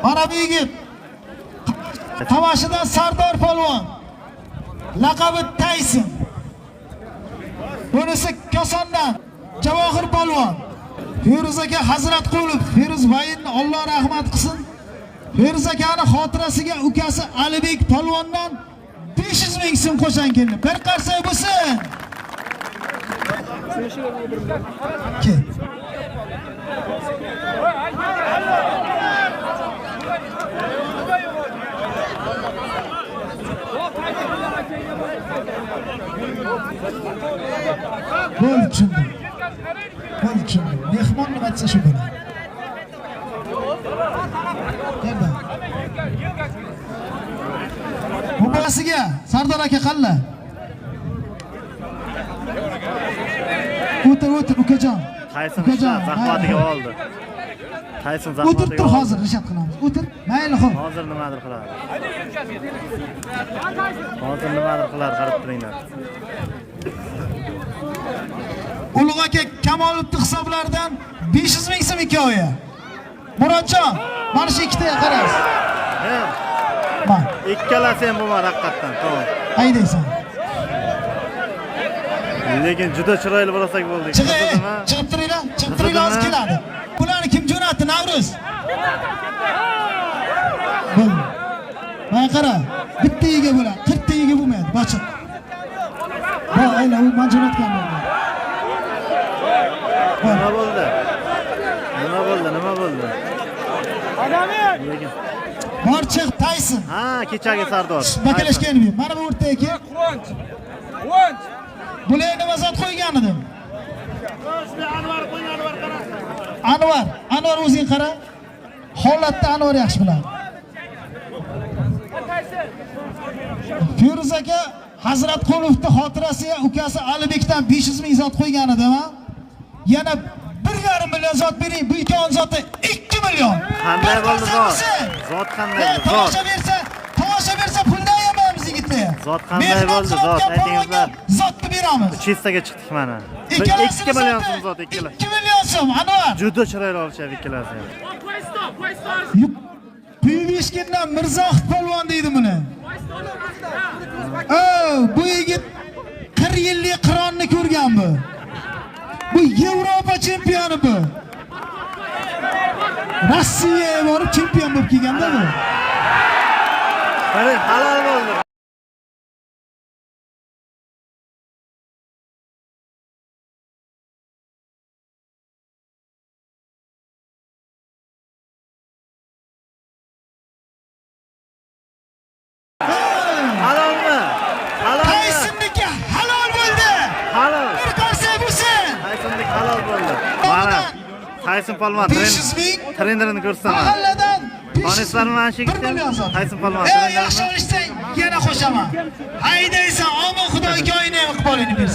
Mana bu yigit Tamashidan Sardor polvon. Laqabi Tayson. Bunisi Kosondan Javohir polvon. Feruz aka Hazratqulov, Feruz Vayinni Alloh rahmat qilsin. Feruz akani xotirasiga ukasi Alibek polvondan 500 ming so'm qo'shan keldi. Bir qarsak bo'lsin. Kel. Bo'lchindi. Mehmon nima desa shu bo'ladi. Keldi. Bobasiga Sardor aka qalla. O'tir ukajon. Tayson zahmatiga oldi. Tayson zahmatiga. O'tir tur hozir rishat qilamiz. O'tir. Mayli xol. Hozir nimadir qiladi. Qarab turinglar. Ulug' aka Kamolovning hisoblaridan 500 ming so'm hikoya. Murodjon, mana shu ikkitaga qaraysiz. Mana ikkalasi ham bo'lmadi haqiqatan. To'g'ri. Haydaysan. Lekin juda chiroyli bo'lasak bo'ldi. Chiqib turinglar, hozir keladi. Bularni kim jo'natdi, Navruz? Mana qara, bitta yiga bo'ladi, 40 ta yiga bo'lmaydi, bochiq. Ha, ayla u men jo'natgan bo'ldi. Nima bo'ldi? Lekin Borchiq Tayson. ha, kechagi Sardor. Bakalashganmi? Mana bu o'rtaga Quvonch. Bular nima zot qo'ygan edim? Anvar o'zing qara. Holatda Anvar yaxshi biladi. Feruz aka Hazratqulovning xotirasiga ukasi Alibekdan 500 ming zot qo'ygan edim, ha? Yana 1,5 million zot bering, bu ikkovin zoti 2 million. Qanday bo'ldi zot? Zot qanday bo'ldi? Tomosha bersa puldan yeyamiz yigitlar. Zot qanday bo'ldi? Zot aytingizlar. Zotni beramiz. 300 taga chiqdik mana. 2 million so'm zot ikkalasi. 2 million so'm, Anvar. Juda chiroyli olishadi ikkalasi. Puyvishkindan Mirzohid polvon deydi buni. Bu yigit 40 yillik qironni ko'rgan bu. Bu Yevropa chempioni bu. Rossiyaga borib chempion bo'lib kelganda bu. Mana halol bo'ldi. Halolmi? Taysonniki halol bo'ldi. Halol. Bir qarsak bo'lsin. Taysonniki halol bo'ldi. Mana Tayson polvon 500 ming trenderini ko'rsataman. Mahalladan Xonislarni mana shu yigitdan Tayson polvon yaxshi olishsang yana qo'shaman. Haydaysan, omon Xudo hikoyani qilib olingni bersin.